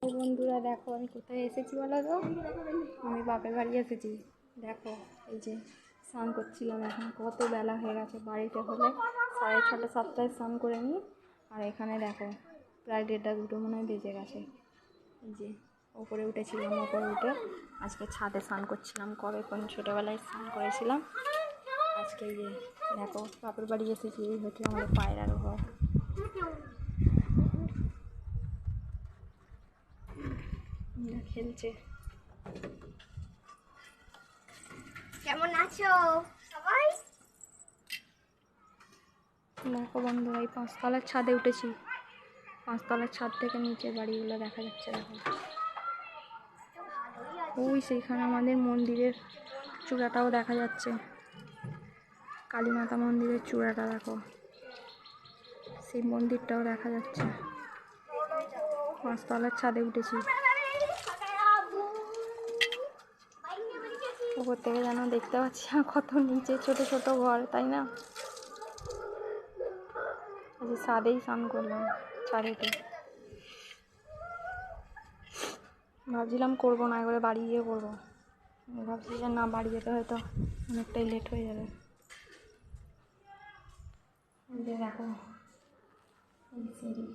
বন্ধুরা দেখো আমি কোথায় এসেছি বলো তো, আমি বাপের বাড়ি এসেছি। দেখো এই যে স্নান করছিলাম, এখন কত বেলা হয়ে গেছে, বাড়িতে হলে 6:30 7টায় স্নান করে নিই, আর এখানে দেখো প্রায় 1:30 2টো মনে হয় বেজে গেছে। এই যে ওপরে উঠেছিলাম, ওপরে উঠে আজকে ছাদে স্নান করছিলাম, কবে কোন ছোটোবেলায় স্নান করেছিলাম। আজকে এই যে দেখো বাপের বাড়ি এসেছি, এই হচ্ছে আমাদের পায়রার ঘর। খেলছে। কেমন আছো সবাই? দেখো বন্ধুরা এই 5তলার ছাদে উঠেছি, 5তলার ছাদ থেকে নিচে বাড়িগুলো দেখা যাচ্ছে। দেখো ওই সেইখানে আমাদের মন্দিরের চূড়াটাও দেখা যাচ্ছে, কালীমাতা মন্দিরের চূড়াটা দেখো, সেই মন্দিরটাও দেখা যাচ্ছে। 5তলার ছাদে উঠেছি, ওপর থেকে যেন দেখতে পাচ্ছি কত নিচে ছোট ছোট ঘর, তাই না? এই যে ছাদেই স্নান করলাম, ছাদেতে ভাবছিলাম করবো না, এবারে বাড়ি গিয়ে করবো। ভাবছি যে না, বাড়ি যেতে হয়তো অনেকটাই লেট হয়ে যাবে। দেখো এই সিঁড়ি।